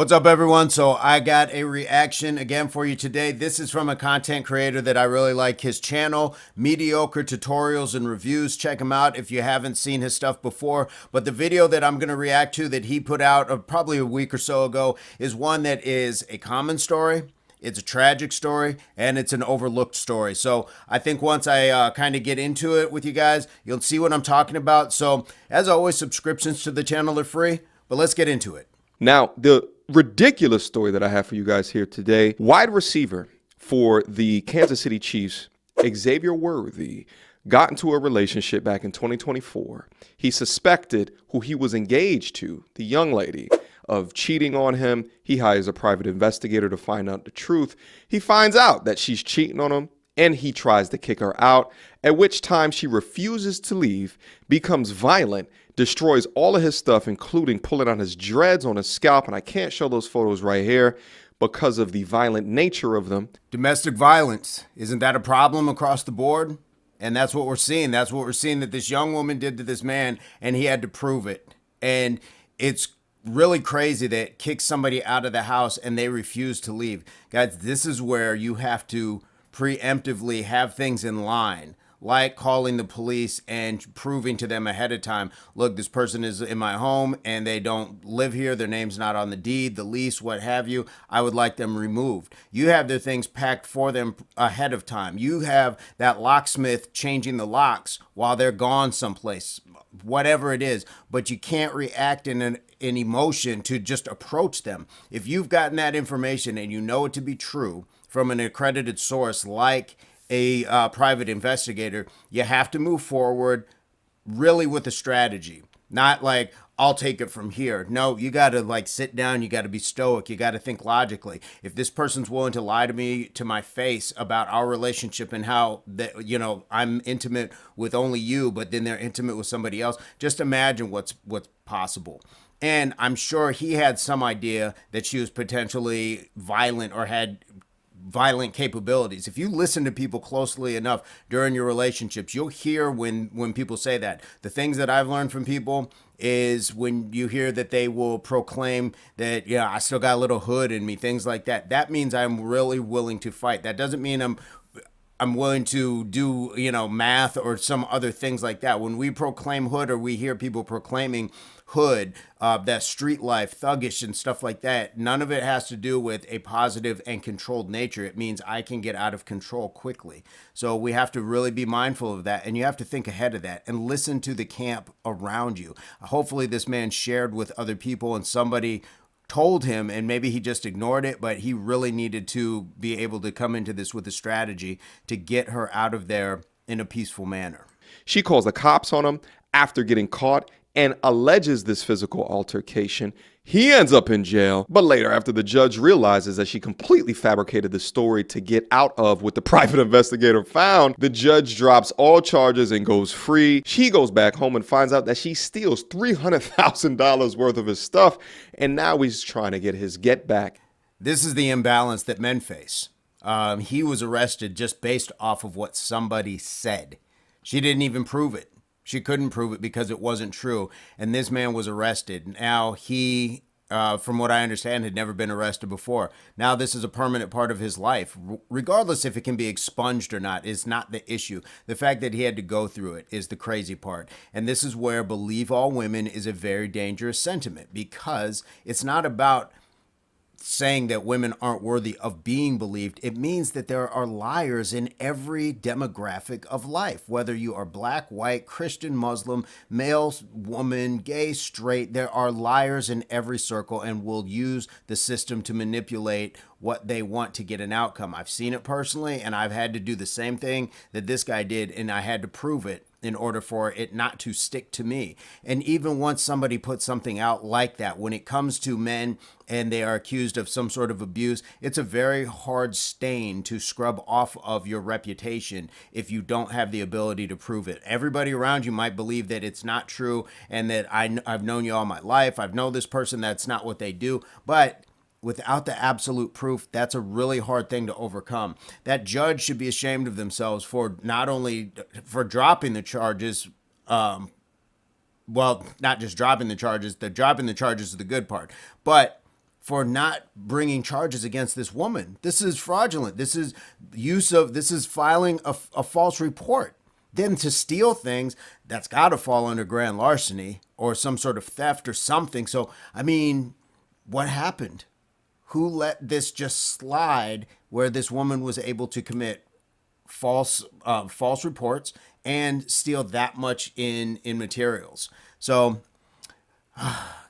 What's up, everyone? So I got a reaction again for you today. This is from a content creator that I really like his channel, Mediocre Tutorials and Reviews. Check him out if you haven't seen his stuff before. But the video that I'm going to react to that he put out probably a week or so ago is one that is a common story. It's a tragic story, and it's an overlooked story. So I think once I kind of get into it with you guys, you'll see what I'm talking about. So as always, subscriptions to the channel are free, but let's get into it. Now, the ridiculous story that I have for you guys here today, wide receiver for the Kansas City Chiefs, Xavier Worthy, got into a relationship back in 2024. He suspected who he was engaged to, the young lady, of cheating on him. He hires a private investigator to find out the truth. He finds out that she's cheating on him, and he tries to kick her out, at which time she refuses to leave, becomes violent, destroys all of his stuff, including pulling out his dreads on his scalp. And I can't show those photos right here because of the violent nature of them. Domestic violence, isn't that a problem across the board? And that's what we're seeing. That's what we're seeing that this young woman did to this man, and he had to prove it. And it's really crazy that kicks somebody out of the house and they refuse to leave. Guys, this is where you have to preemptively have things in line, like calling the police and proving to them ahead of time, look, this person is in my home and they don't live here. Their name's not on the deed, the lease, what have you. I would like them removed. You have their things packed for them ahead of time. You have that locksmith changing the locks while they're gone someplace, whatever it is, but you can't react in an emotion to just approach them. If you've gotten that information and you know it to be true from an accredited source like a private investigator, you have to move forward really with a strategy, not like I'll take it from here. No, you got to like sit down. You got to be stoic. You got to think logically. If this person's willing to lie to me to my face about our relationship and how that, you know, I'm intimate with only you, but then they're intimate with somebody else, just imagine what's possible. And I'm sure he had some idea that she was potentially violent or had violent capabilities. If you listen to people closely enough during your relationships, you'll hear when people say that. The things that I've learned from people is when you hear that they will proclaim that, yeah, I still got a little hood in me, things like that. That means I'm really willing to fight. That doesn't mean I'm willing to do, you know, math or some other things like that. When we proclaim hood or we hear people proclaiming hood, that street life, thuggish and stuff like that, none of it has to do with a positive and controlled nature. It means I can get out of control quickly. So we have to really be mindful of that, and you have to think ahead of that and listen to the camp around you. Hopefully this man shared with other people and somebody told him, and maybe he just ignored it, but he really needed to be able to come into this with a strategy to get her out of there in a peaceful manner. She calls the cops on him after getting caught and alleges this physical altercation. He ends up in jail, but later, after the judge realizes that she completely fabricated the story to get out of what the private investigator found, the judge drops all charges and goes free. She goes back home and finds out that she steals $300,000 worth of his stuff, and now he's trying to get his get back. This is the imbalance that men face. He was arrested just based off of what somebody said. She didn't even prove it. She couldn't prove it because it wasn't true. And this man was arrested. Now he, from what I understand, had never been arrested before. Now this is a permanent part of his life. Regardless if it can be expunged or not is not the issue. The fact that he had to go through it is the crazy part. And this is where believe all women is a very dangerous sentiment, because it's not about saying that women aren't worthy of being believed. It means that there are liars in every demographic of life, whether you are black, white, Christian, Muslim, male, woman, gay, straight. There are liars in every circle and will use the system to manipulate what they want to get an outcome. I've seen it personally, and I've had to do the same thing that this guy did, and I had to prove it in order for it not to stick to me. And even once somebody puts something out like that, when it comes to men and they are accused of some sort of abuse, it's a very hard stain to scrub off of your reputation if you don't have the ability to prove it. Everybody around you might believe that it's not true and that I've known you all my life. I've known this person, that's not what they do. But without the absolute proof, that's a really hard thing to overcome. That judge should be ashamed of themselves for not only for dropping the charges, well, not just dropping the charges. The dropping the charges is the good part, but for not bringing charges against this woman. This is fraudulent. This is filing a false report. Then to steal things, that's got to fall under grand larceny or some sort of theft or something. So, I mean, what happened? Who let this just slide where this woman was able to commit false reports and steal that much in materials? So,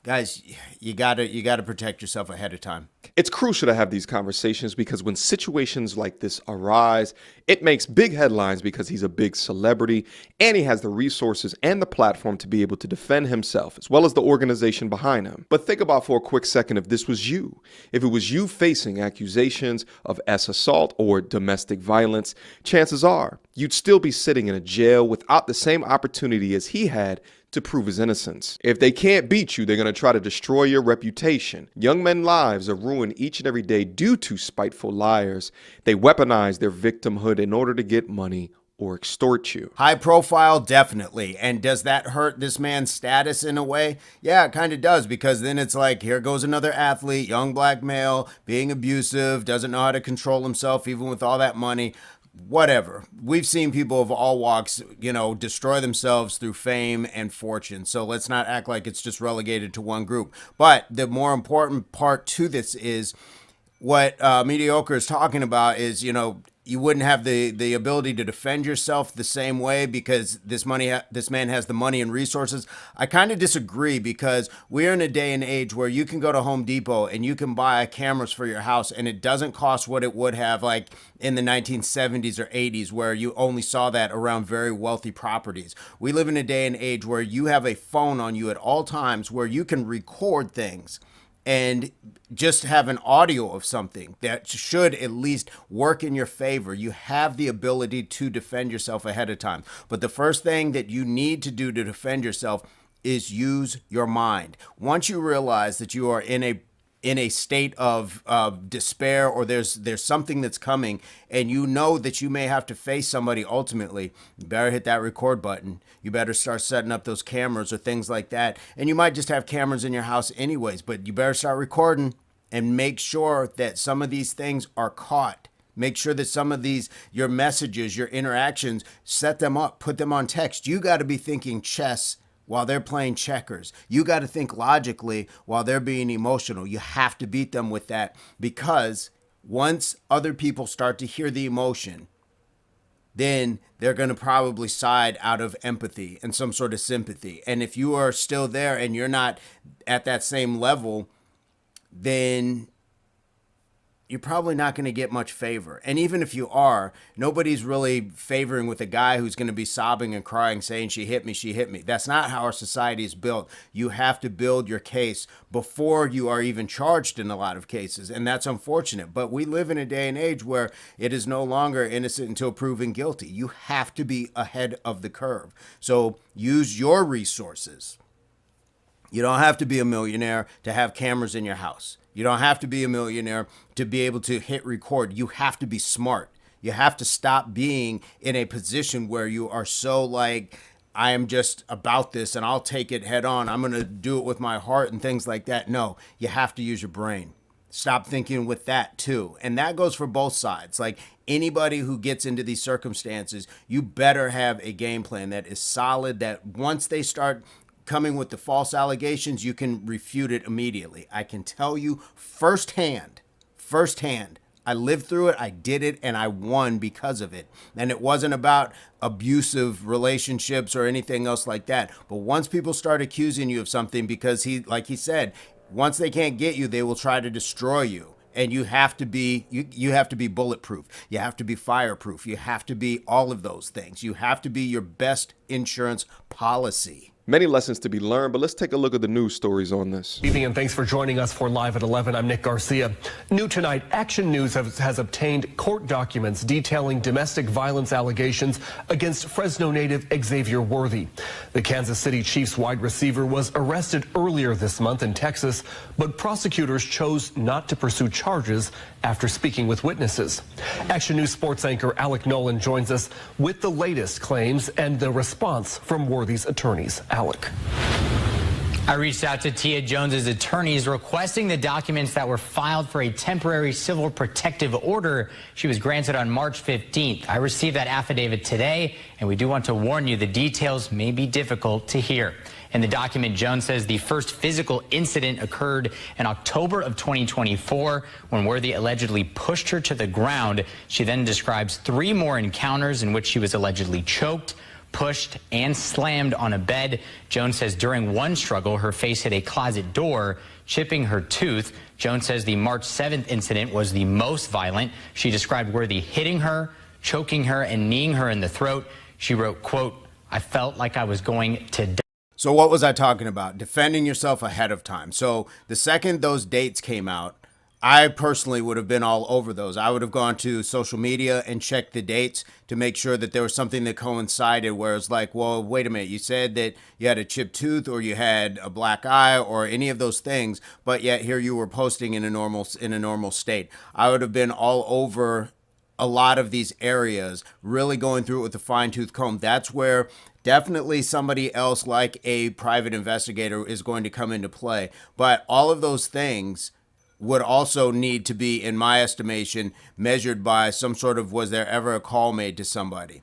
guys, you gotta protect yourself ahead of time. It's crucial to have these conversations because when situations like this arise, it makes big headlines because he's a big celebrity and he has the resources and the platform to be able to defend himself as well as the organization behind him. But think about for a quick second if this was you. If it was you facing accusations of assault or domestic violence, chances are you'd still be sitting in a jail without the same opportunity as he had to prove his innocence. If they can't beat you, they're going to try to destroy your reputation. Young men's lives are ruined each and every day due to spiteful liars. They weaponize their victimhood in order to get money or extort you. High profile, definitely. And does that hurt this man's status in a way? Yeah, it kind of does, because then it's like, here goes another athlete, young black male, being abusive, doesn't know how to control himself even with all that money. Whatever. We've seen people of all walks, destroy themselves through fame and fortune. So let's not act like it's just relegated to one group. But the more important part to this is what Mediocre is talking about is, you wouldn't have the ability to defend yourself the same way because this man has the money and resources. I kind of disagree, because we're in a day and age where you can go to Home Depot and you can buy cameras for your house and it doesn't cost what it would have like in the 1970s or 80s, where you only saw that around very wealthy properties. We live in a day and age where you have a phone on you at all times where you can record things and just have an audio of something that should at least work in your favor. You have the ability to defend yourself ahead of time. But the first thing that you need to do to defend yourself is use your mind. Once you realize that you are in a state of despair, or there's something that's coming, and you know that you may have to face somebody ultimately, you better hit that record button. You better start setting up those cameras or things like that. And you might just have cameras in your house anyways, but you better start recording and make sure that some of these things are caught. Make sure that some of your messages, your interactions, set them up, put them on text. You got to be thinking chess while they're playing checkers. You got to think logically while they're being emotional. You have to beat them with that, because once other people start to hear the emotion, then they're going to probably side out of empathy and some sort of sympathy. And if you are still there and you're not at that same level, then you're probably not going to get much favor. And even if you are, nobody's really favoring with a guy who's going to be sobbing and crying saying, she hit me, she hit me. That's not how our society is built. You have to build your case before you are even charged in a lot of cases. And that's unfortunate. But we live in a day and age where it is no longer innocent until proven guilty. You have to be ahead of the curve. So use your resources. You don't have to be a millionaire to have cameras in your house. You don't have to be a millionaire to be able to hit record. You have to be smart. You have to stop being in a position where you are so like, I am just about this and I'll take it head on. I'm going to do it with my heart and things like that. No, you have to use your brain. Stop thinking with that too. And that goes for both sides. Like anybody who gets into these circumstances, you better have a game plan that is solid, that once they start coming with the false allegations, you can refute it immediately. I can tell you firsthand, I lived through it, I did it, and I won because of it. And it wasn't about abusive relationships or anything else like that. But once people start accusing you of something, because like he said, once they can't get you, they will try to destroy you. And you have to be you have to be bulletproof. You have to be fireproof. You have to be all of those things. You have to be your best insurance policy. Many lessons to be learned, but let's take a look at the news stories on this. Good evening and thanks for joining us for Live at 11. I'm Nick Garcia. New tonight, Action News has obtained court documents detailing domestic violence allegations against Fresno native Xavier Worthy. The Kansas City Chiefs wide receiver was arrested earlier this month in Texas, but prosecutors chose not to pursue charges after speaking with witnesses. Action News sports anchor Alec Nolan joins us with the latest claims and the response from Worthy's attorneys. Alec. I reached out to Tia Jones's attorneys requesting the documents that were filed for a temporary civil protective order she was granted on March 15th. I received that affidavit today, and we do want to warn you the details may be difficult to hear. In the document, Jones says the first physical incident occurred in October of 2024 when Worthy allegedly pushed her to the ground. She then describes 3 more encounters in which she was allegedly choked, pushed, and slammed on a bed. Jones says during one struggle, her face hit a closet door, chipping her tooth. Jones says the March 7th incident was the most violent. She described Worthy hitting her, choking her, and kneeing her in the throat. She wrote, quote, "I felt like I was going to die." So what was I talking about? Defending yourself ahead of time. So the second those dates came out, I personally would have been all over those. I would have gone to social media and checked the dates to make sure that there was something that coincided where it's like, well, wait a minute, you said that you had a chipped tooth or you had a black eye or any of those things, but yet here you were posting in a normal state. I would have been all over a lot of these areas, really going through it with a fine-tooth comb. That's where definitely somebody else like a private investigator is going to come into play. But all of those things would also need to be, in my estimation, measured by some sort of, was there ever a call made to somebody?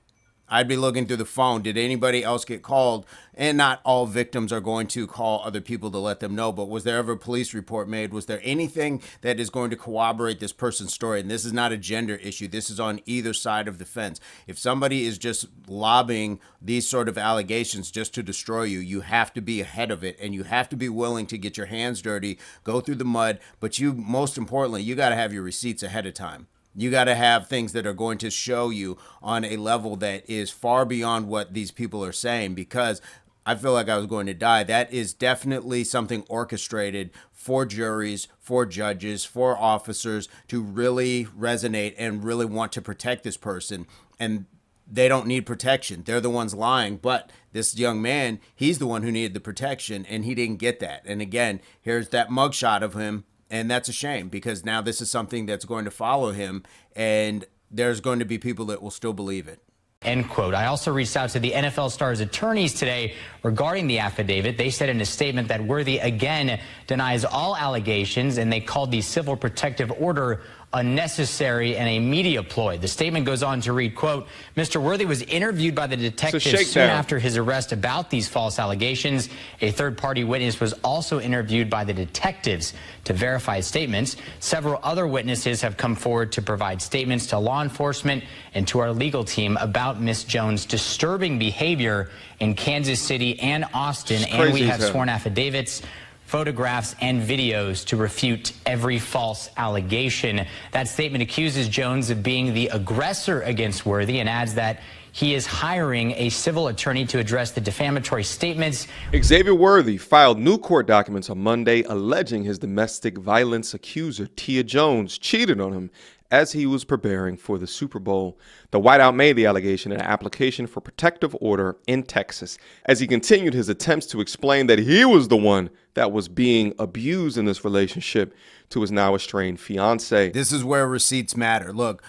I'd be looking through the phone. Did anybody else get called? And not all victims are going to call other people to let them know, but was there ever a police report made? Was there anything that is going to corroborate this person's story? And this is not a gender issue. This is on either side of the fence. If somebody is just lobbing these sort of allegations just to destroy you, you have to be ahead of it, and you have to be willing to get your hands dirty, go through the mud, but you, most importantly, you got to have your receipts ahead of time. You got to have things that are going to show you on a level that is far beyond what these people are saying, because I feel like I was going to die. That is definitely something orchestrated for juries, for judges, for officers to really resonate and really want to protect this person. And they don't need protection. They're the ones lying. But this young man, he's the one who needed the protection, and he didn't get that. And again, here's that mugshot of him. And that's a shame, because now this is something that's going to follow him, and there's going to be people that will still believe it. End quote. I also reached out to the NFL star's attorneys today regarding the affidavit. They said in a statement that Worthy again denies all allegations, and they called the civil protective order unnecessary and a media ploy. The statement goes on to read, quote, "Mr. Worthy was interviewed by the detectives soon after his arrest about these false allegations. A third-party witness was also interviewed by the detectives to verify his statements. Several other witnesses have come forward to provide statements to law enforcement and to our legal team about Miss Jones' disturbing behavior in Kansas City and Austin, and we have sworn affidavits, photographs, and videos to refute every false allegation." That statement accuses Jones of being the aggressor against Worthy and adds that he is hiring a civil attorney to address the defamatory statements. Xavier Worthy filed new court documents on Monday alleging his domestic violence accuser, Tia Jones, cheated on him as he was preparing for the Super Bowl. The Whiteout made the allegation in an application for protective order in Texas as he continued his attempts to explain that he was the one that was being abused in this relationship to his now estranged fiance. This is where receipts matter. Look,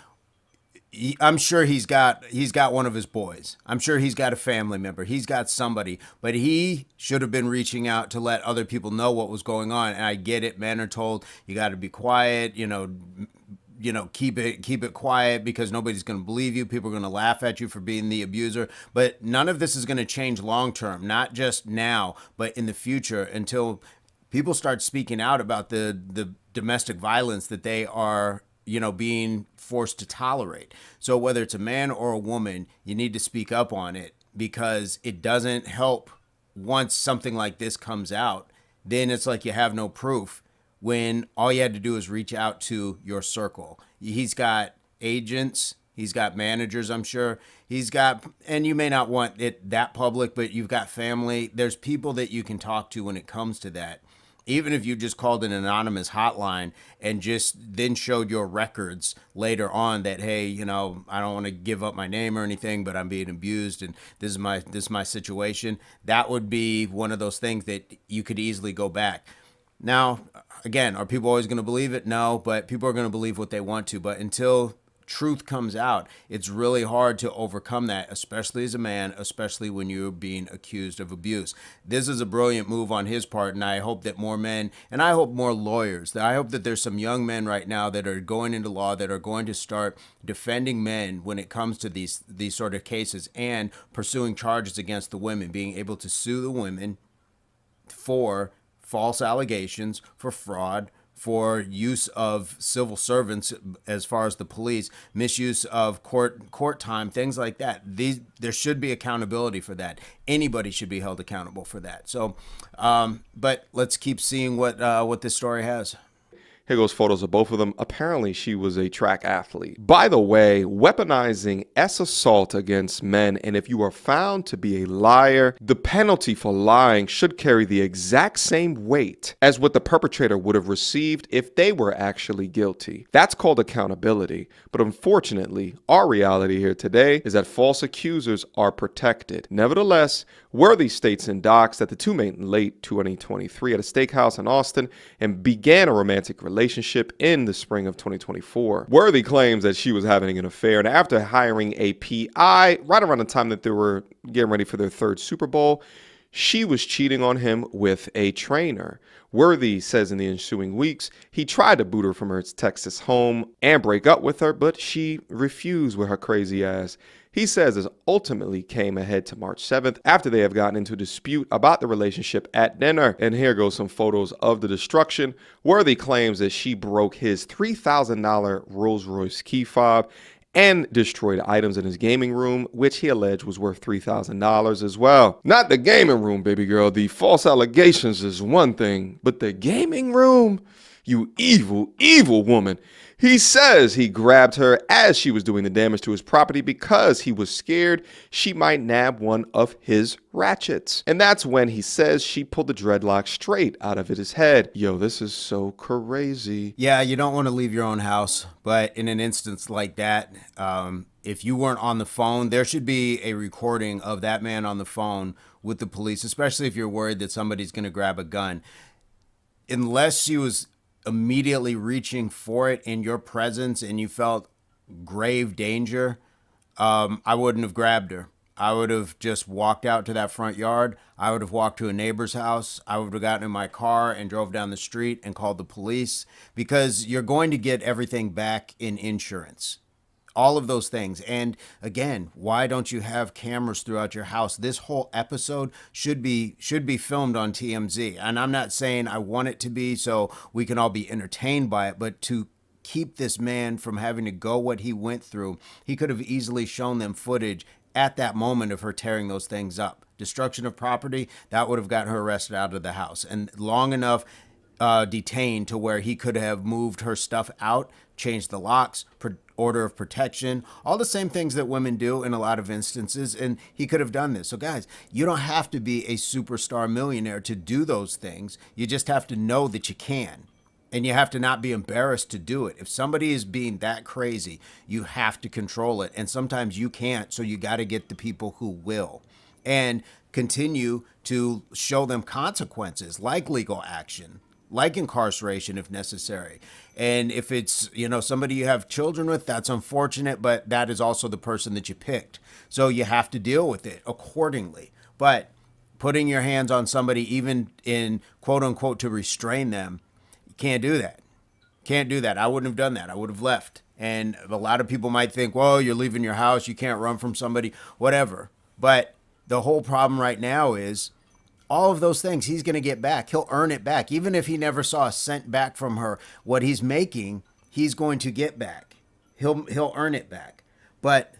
I'm sure he's got one of his boys. I'm sure he's got a family member. He's got somebody, but he should have been reaching out to let other people know what was going on. And I get it. Men are told you got to be quiet, keep it quiet because nobody's going to believe you. People are going to laugh at you for being the abuser. But none of this is going to change long term, not just now, but in the future, until people start speaking out about the domestic violence that they are, being forced to tolerate. So whether it's a man or a woman, you need to speak up on it, because it doesn't help once something like this comes out. Then it's like you have no proof, when all you had to do is reach out to your circle. He's got agents, he's got managers, I'm sure. He's got, and you may not want it that public, but you've got family. There's people that you can talk to when it comes to that. Even if you just called an anonymous hotline and just then showed your records later on that, hey, I don't want to give up my name or anything, but I'm being abused and this is my situation. That would be one of those things that you could easily go back. Now, again, are people always going to believe it? No, but people are going to believe what they want to. But until truth comes out, it's really hard to overcome that, especially as a man, especially when you're being accused of abuse. This is a brilliant move on his part, and I hope that more men, and I hope more lawyers, that I hope that there's some young men right now that are going into law that are going to start defending men when it comes to these sort of cases and pursuing charges against the women, being able to sue the women for false allegations, for fraud, for use of civil servants as far as the police, misuse of court time, things like that. There should be accountability for that. Anybody should be held accountable for that. So, but let's keep seeing what this story has. Here goes photos of both of them. Apparently, she was a track athlete. By the way, weaponizing assault against men, and if you are found to be a liar, the penalty for lying should carry the exact same weight as what the perpetrator would have received if they were actually guilty. That's called accountability. But unfortunately, our reality here today is that false accusers are protected. Nevertheless, Worthy states in docs that the two met in late 2023 at a steakhouse in Austin and began a romantic relationship in the spring of 2024. Worthy claims that she was having an affair, and after hiring a PI right around the time that they were getting ready for their third Super Bowl, she was cheating on him with a trainer. Worthy says in the ensuing weeks, he tried to boot her from her Texas home and break up with her, but she refused with her crazy ass. He says this ultimately came ahead to March 7th after they have gotten into a dispute about the relationship at dinner. And here goes some photos of the destruction. Worthy claims that she broke his $3,000 Rolls-Royce key fob and destroyed items in his gaming room, which he alleged was worth $3,000 as well. Not the gaming room, baby girl. The false allegations is one thing, but the gaming room? You evil, evil woman. He says he grabbed her as she was doing the damage to his property because he was scared she might nab one of his ratchets. And that's when he says she pulled the dreadlock straight out of his head. Yo, this is so crazy. Yeah, you don't want to leave your own house, but in an instance like that, if you weren't on the phone, there should be a recording of that man on the phone with the police, especially if you're worried that somebody's going to grab a gun. Unless she was immediately reaching for it in your presence and you felt grave danger, I wouldn't have grabbed her. I would have just walked out to that front yard. I would have walked to a neighbor's house. I would have gotten in my car and drove down the street and called the police, because you're going to get everything back in insurance. All of those things. And again, why don't you have cameras throughout your house? This whole episode should be filmed on TMZ. And I'm not saying I want it to be so we can all be entertained by it, but to keep this man from having to go what he went through, he could have easily shown them footage at that moment of her tearing those things up. Destruction of property, that would have gotten her arrested out of the house. And long enough detained to where he could have moved her stuff out, changed the locks, order of protection, all the same things that women do in a lot of instances, and he could have done this. So guys, you don't have to be a superstar millionaire to do those things. You just have to know that you can, and you have to not be embarrassed to do it. If somebody is being that crazy, you have to control it, and sometimes you can't, so you got to get the people who will, and continue to show them consequences like legal action, like incarceration if necessary. And if it's, somebody you have children with, that's unfortunate, but that is also the person that you picked. So you have to deal with it accordingly. But putting your hands on somebody, even in quote unquote to restrain them, you can't do that. Can't do that. I wouldn't have done that. I would have left. And a lot of people might think, well, you're leaving your house, you can't run from somebody, whatever. But the whole problem right now is all of those things he's going to get back. He'll earn it back. Even if he never saw a cent back from her, what he's making, he's going to get back. He'll earn it back. But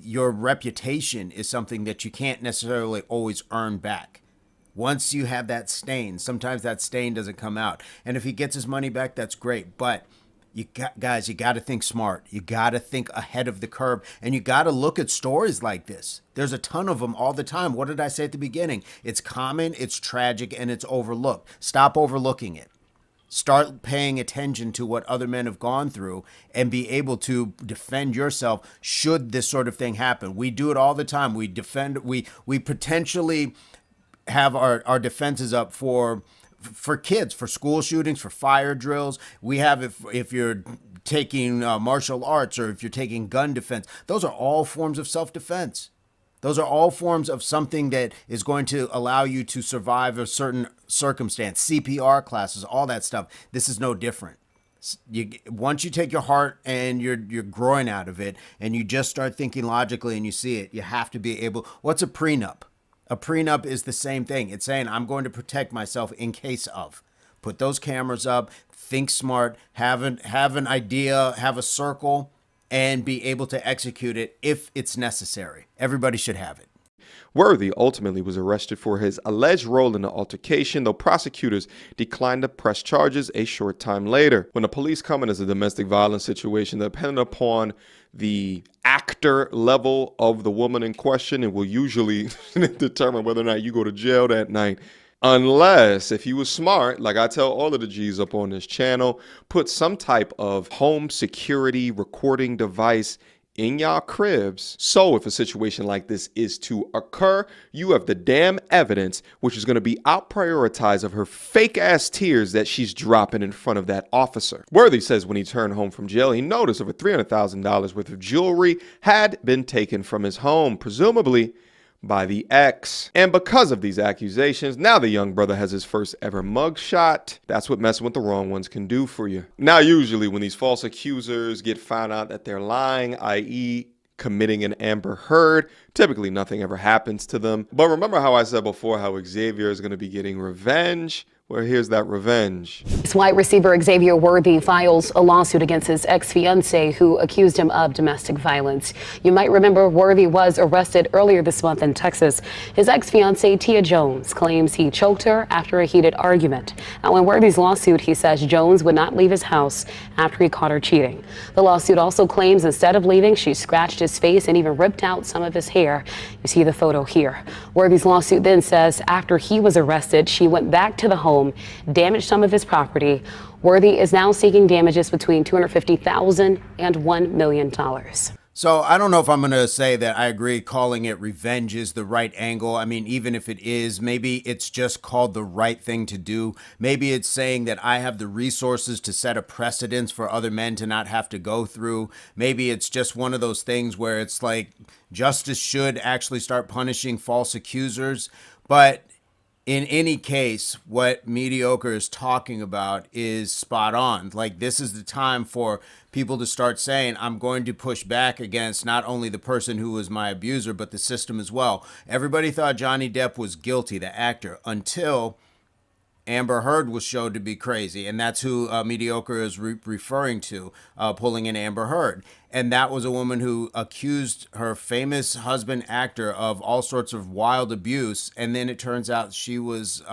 your reputation is something that you can't necessarily always earn back. Once you have that stain, sometimes that stain doesn't come out. And if he gets his money back, that's great. But you got to think smart. You got to think ahead of the curve, and you got to look at stories like this. There's a ton of them all the time. What did I say at the beginning? It's common, it's tragic, and it's overlooked. Stop overlooking it. Start paying attention to what other men have gone through and be able to defend yourself should this sort of thing happen. We do it all the time. We defend, we potentially have our defenses up for for kids, for school shootings, for fire drills. We have if you're taking martial arts or if you're taking gun defense, those are all forms of self-defense. Those are all forms of something that is going to allow you to survive a certain circumstance. CPR classes, all that stuff. This is no different. Once you take your heart and your groin out of it and you just start thinking logically and you see it, you have to be able. What's a prenup? A prenup is the same thing. It's saying I'm going to protect myself in case of. Put those cameras up, think smart, have an idea, have a circle, and be able to execute it if it's necessary. Everybody should have it. Worthy ultimately was arrested for his alleged role in the altercation, though prosecutors declined to press charges a short time later. When the police come in as a domestic violence situation, depending upon the actor level of the woman in question, it will usually determine whether or not you go to jail that night. Unless, if you were smart, like I tell all of the G's up on this channel, put some type of home security recording device in y'all cribs. So if a situation like this is to occur, you have the damn evidence, which is going to be out prioritized of her fake ass tears that she's dropping in front of that officer. Worthy says when he turned home from jail, he noticed over $300,000 worth of jewelry had been taken from his home, presumably by the ex. And because of these accusations, now the young brother has his first ever mugshot. That's what messing with the wrong ones can do for you. Now, usually when these false accusers get found out that they're lying, i.e. committing an Amber Heard, typically nothing ever happens to them. But remember how I said before how Xavier is going to be getting revenge? Well, here's that revenge. Wide receiver Xavier Worthy files a lawsuit against his ex-fiancée who accused him of domestic violence. You might remember Worthy was arrested earlier this month in Texas. His ex-fiancée, Tia Jones, claims he choked her after a heated argument. Now, in Worthy's lawsuit, he says Jones would not leave his house after he caught her cheating. The lawsuit also claims instead of leaving, she scratched his face and even ripped out some of his hair. You see the photo here. Worthy's lawsuit then says after he was arrested, she went back to the home, damaged some of his property. Worthy is now seeking damages between $250,000 and $1 million. So I don't know if I'm going to say that I agree calling it revenge is the right angle. I mean, even if it is, maybe it's just called the right thing to do. Maybe it's saying that I have the resources to set a precedence for other men to not have to go through. Maybe it's just one of those things where it's like justice should actually start punishing false accusers. But in any case, what Mediocre is talking about is spot on. Like, this is the time for people to start saying, I'm going to push back against not only the person who was my abuser, but the system as well. Everybody thought Johnny Depp was guilty, the actor, until Amber Heard was showed to be crazy. And that's who Mediocre is referring to, pulling in Amber Heard. And that was a woman who accused her famous husband actor of all sorts of wild abuse. And then it turns out she was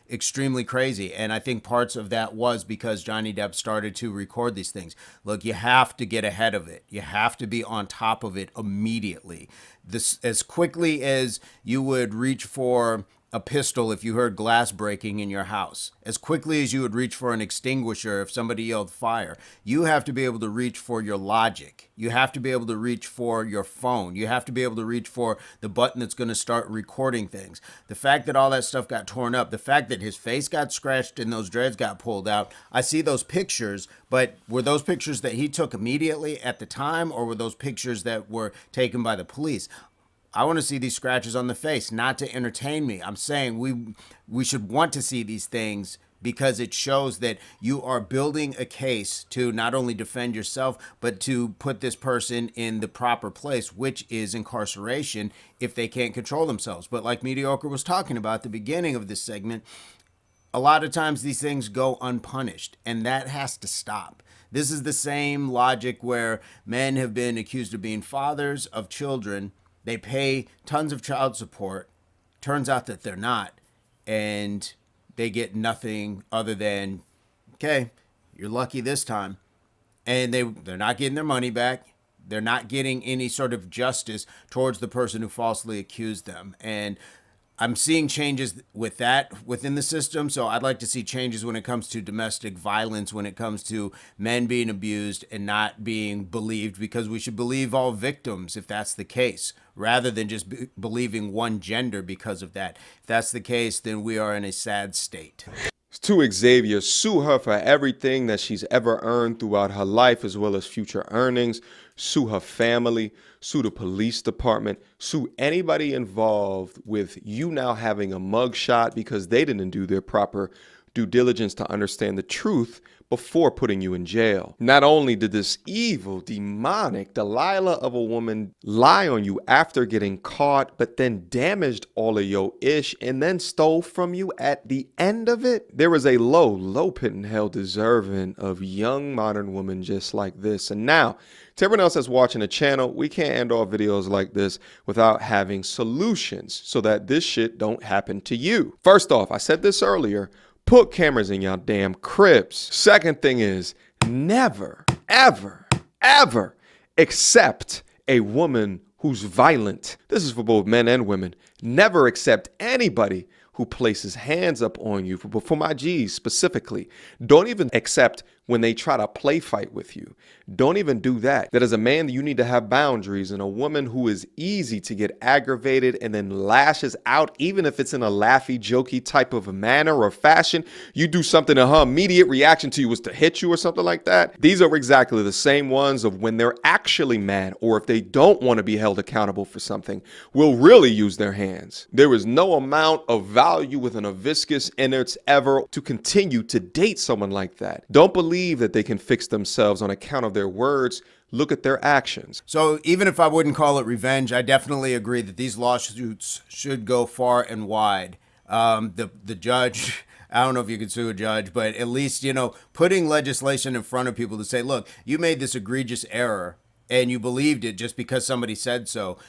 extremely crazy. And I think parts of that was because Johnny Depp started to record these things. Look, you have to get ahead of it. You have to be on top of it immediately. This, as quickly as you would reach for a pistol if you heard glass breaking in your house, as quickly as you would reach for an extinguisher if somebody yelled fire, you have to be able to reach for your logic. You have to be able to reach for your phone. You have to be able to reach for the button that's going to start recording things. The fact that all that stuff got torn up, the fact that his face got scratched and those dreads got pulled out, I see those pictures, but were those pictures that he took immediately at the time, or were those pictures that were taken by the police? I want to see these scratches on the face, not to entertain me. I'm saying we should want to see these things because it shows that you are building a case to not only defend yourself, but to put this person in the proper place, which is incarceration if they can't control themselves. But like Mediocre was talking about at the beginning of this segment, a lot of times these things go unpunished, and that has to stop. This is the same logic where men have been accused of being fathers of children. They pay tons of child support. Turns out that they're not. And they get nothing other than, okay, you're lucky this time. And they're not getting their money back. They're not getting any sort of justice towards the person who falsely accused them. And I'm seeing changes with that within the system. So I'd like to see changes when it comes to domestic violence, when it comes to men being abused and not being believed, because we should believe all victims if that's the case, rather than just believing one gender because of that. If that's the case, then we are in a sad state. To Xavier, sue her for everything that she's ever earned throughout her life, as well as future earnings. Sue her family, sue the police department, sue anybody involved with you now having a mugshot because they didn't do their proper due diligence to understand the truth before putting you in jail. Not only did this evil, demonic Delilah of a woman lie on you after getting caught, but then damaged all of your ish and then stole from you at the end of it. There is a low pit in hell deserving of young modern women just like this. And now, to everyone else that's watching the channel, we can't end all videos like this without having solutions so that this shit don't happen to you. First off, I said this earlier, put cameras in y'all damn cribs. Second thing is, never, ever, ever accept a woman who's violent. This is for both men and women. Never accept anybody who places hands up on you. For my G's specifically, don't even accept when they try to play fight with you. Don't even do that. That as a man, you need to have boundaries, and a woman who is easy to get aggravated and then lashes out, even if it's in a laughy, jokey type of a manner or fashion, you do something and her immediate reaction to you was to hit you or something like that. These are exactly the same ones of when they're actually mad, or if they don't want to be held accountable for something, will really use their hands. There is no amount of value within a viscous innards ever to continue to date someone like that. Don't believe that they can fix themselves on account of their words. Look at their actions. So even if I wouldn't call it revenge, I definitely agree that these lawsuits should go far and wide. The judge, I don't know if you could sue a judge, but at least, putting legislation in front of people to say, look, you made this egregious error and you believed it just because somebody said so.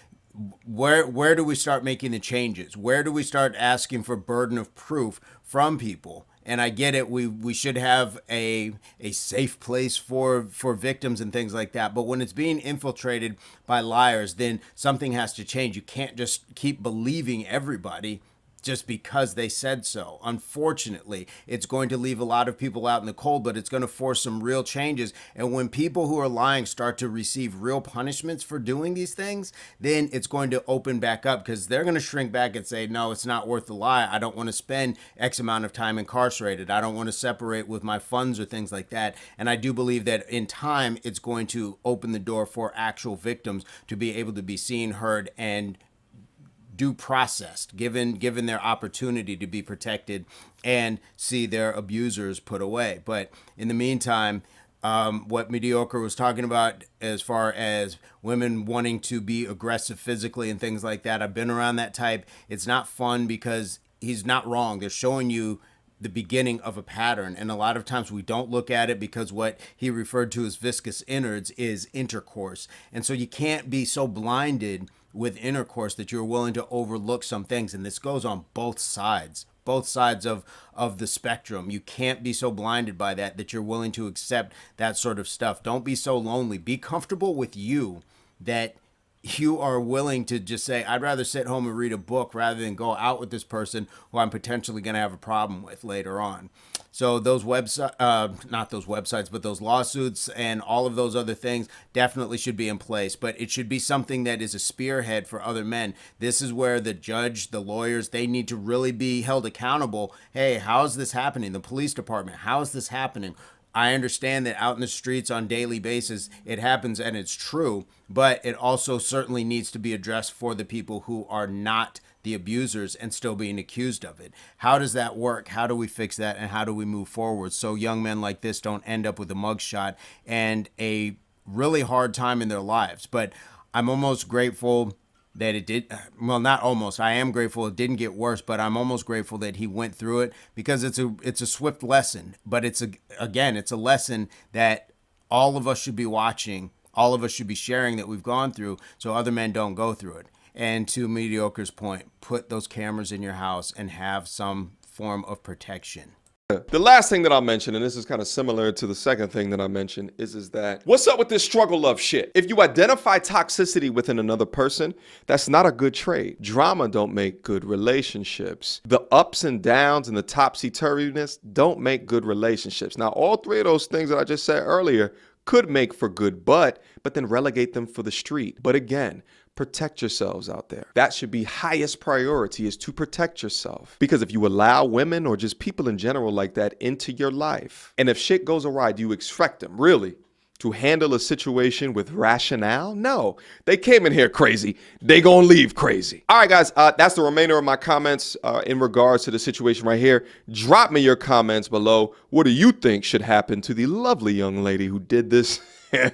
Where do we start making the changes? Where do we start asking for burden of proof from people? And I get it, we should have a safe place for victims and things like that. But when it's being infiltrated by liars, then something has to change. You can't just keep believing everybody just because they said so. Unfortunately, it's going to leave a lot of people out in the cold, but it's going to force some real changes. And when people who are lying start to receive real punishments for doing these things, then it's going to open back up, because they're going to shrink back and say, no, it's not worth the lie. I don't want to spend X amount of time incarcerated. I don't want to separate with my funds or things like that. And I do believe that in time, it's going to open the door for actual victims to be able to be seen, heard, and due processed, given their opportunity to be protected and see their abusers put away. But in the meantime, what Mediocre was talking about as far as women wanting to be aggressive physically and things like that, I've been around that type. It's not fun, because he's not wrong. They're showing you the beginning of a pattern, and a lot of times we don't look at it because what he referred to as viscous innards is intercourse. And so you can't be so blinded with intercourse that you're willing to overlook some things. And this goes on both sides of the spectrum. You can't be so blinded by that you're willing to accept that sort of stuff. Don't be so lonely. Be comfortable with you, that you are willing to just say, I'd rather sit home and read a book rather than go out with this person who I'm potentially going to have a problem with later on. So those not those websites, but those lawsuits and all of those other things definitely should be in place. But it should be something that is a spearhead for other men. This is where the judge, the lawyers, they need to really be held accountable. Hey, how's this happening? The police department, how is this happening? I understand that out in the streets on a daily basis, it happens and it's true, but it also certainly needs to be addressed for the people who are not the abusers and still being accused of it. How does that work? How do we fix that? And how do we move forward so young men like this don't end up with a mugshot and a really hard time in their lives? But I'm almost grateful that it did. Well, not almost. I am grateful it didn't get worse, but I'm almost grateful that he went through it, because it's a swift lesson. But it's a lesson that all of us should be watching. All of us should be sharing that we've gone through, so other men don't go through it. And to Mediocre's point, put those cameras in your house and have some form of protection. The last thing that I'll mention, and this is kind of similar to the second thing that I mentioned, is that what's up with this struggle love shit? If you identify toxicity within another person, that's not a good trait. Drama don't make good relationships. The ups and downs and the topsy-turviness don't make good relationships. Now, all three of those things that I just said earlier could make for good but then relegate them for the street. But again, protect yourselves out there. That should be highest priority, is to protect yourself. Because if you allow women or just people in general like that into your life, and if shit goes awry, do you expect them really to handle a situation with rationale? No, they came in here crazy. They gonna leave crazy. All right, guys, that's the remainder of my comments in regards to the situation right here. Drop me your comments below. What do you think should happen to the lovely young lady who did this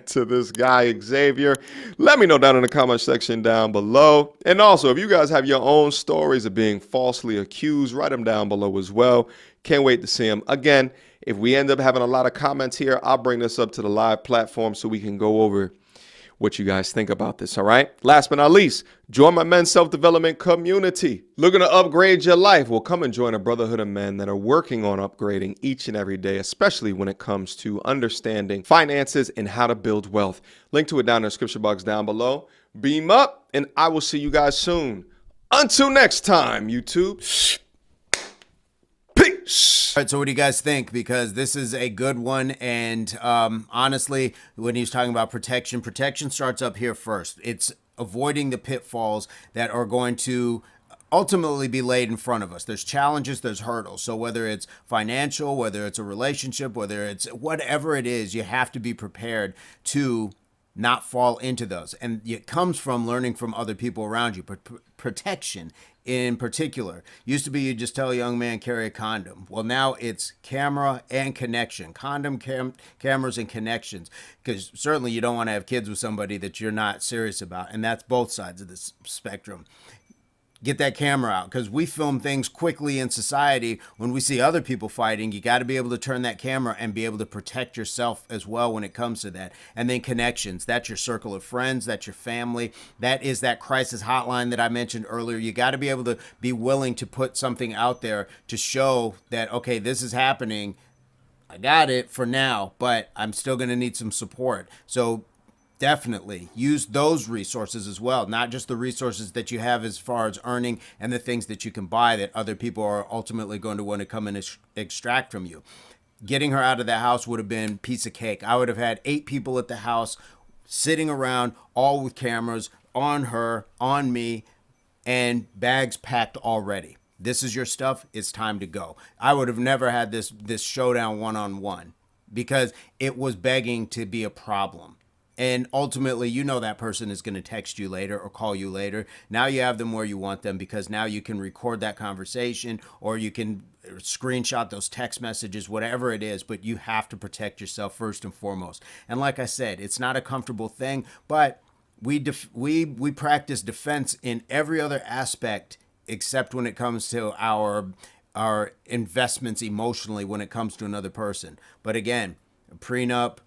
to this guy, Xavier? Let me know down in the comment section down below. And also, if you guys have your own stories of being falsely accused, write them down below as well. Can't wait to see them. Again, if we end up having a lot of comments here, I'll bring this up to the live platform so we can go over what you guys think about this, all right? Last but not least, join my men's self-development community. Looking to upgrade your life? Well, come and join a brotherhood of men that are working on upgrading each and every day, especially when it comes to understanding finances and how to build wealth. Link to it down in the description box down below. Beam up, and I will see you guys soon. Until next time, YouTube. Peace. All right, so what do you guys think? Because this is a good one, and honestly, when he's talking about protection, protection starts up here first. It's avoiding the pitfalls that are going to ultimately be laid in front of us. There's challenges, there's hurdles. So whether it's financial, whether it's a relationship, whether it's whatever it is, you have to be prepared to not fall into those. And it comes from learning from other people around you. But protection in particular used to be you just tell a young man carry a condom. Well, now it's camera and connection, condom, cameras and connections, because certainly you don't want to have kids with somebody that you're not serious about. And that's both sides of this spectrum. Get that camera out, because we film things quickly in society. When we see other people fighting, you got to be able to turn that camera and be able to protect yourself as well when it comes to that. And then connections, that's your circle of friends, that's your family, that is that crisis hotline that I mentioned earlier. You got to be able to be willing to put something out there to show that, okay, this is happening, I got it for now, but I'm still going to need some support. So definitely use those resources as well, not just the resources that you have as far as earning and the things that you can buy that other people are ultimately going to want to come and extract from you. Getting her out of the house would have been piece of cake. I would have had 8 people at the house sitting around, all with cameras on her, on me, and bags packed already. This is your stuff. It's time to go. I would have never had this showdown one-on-one because it was begging to be a problem. And ultimately, you know that person is going to text you later or call you later. Now you have them where you want them, because now you can record that conversation or you can screenshot those text messages, whatever it is. But you have to protect yourself first and foremost. And like I said, it's not a comfortable thing, but we practice defense in every other aspect except when it comes to our investments emotionally when it comes to another person. But again, a prenup,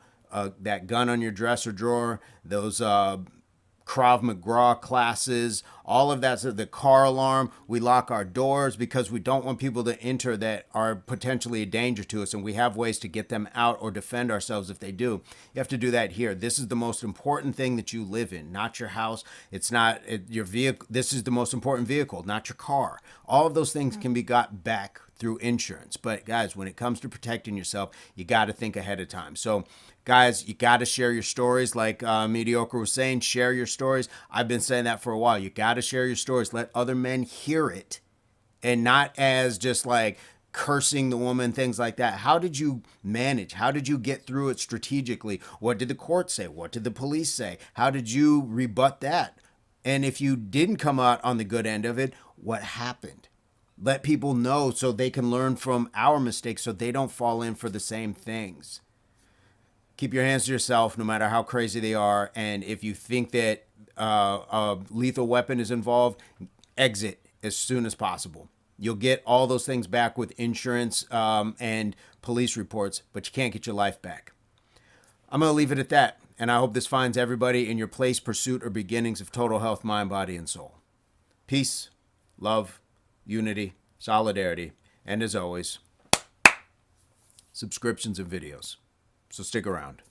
that gun on your dresser drawer, those Krav Maga classes, all of that, the car alarm, we lock our doors because we don't want people to enter that are potentially a danger to us, and we have ways to get them out or defend ourselves if they do. You have to do that here. This is the most important thing that you live in, not your house. It's not your vehicle. This is the most important vehicle, not your car. All of those things can be got back through insurance. But guys, when it comes to protecting yourself, you got to think ahead of time. So guys, you got to share your stories. Like Mediocre was saying, share your stories. I've been saying that for a while. You got to share your stories. Let other men hear it, and not as just like cursing the woman, things like that. How did you manage? How did you get through it strategically? What did the court say? What did the police say? How did you rebut that? And if you didn't come out on the good end of it, what happened? Let people know so they can learn from our mistakes so they don't fall in for the same things. Keep your hands to yourself no matter how crazy they are. And if you think that a lethal weapon is involved, exit as soon as possible. You'll get all those things back with insurance and police reports, but you can't get your life back. I'm going to leave it at that. And I hope this finds everybody in your place, pursuit, or beginnings of total health, mind, body, and soul. Peace, love, unity, solidarity, and as always, subscriptions and videos. So stick around.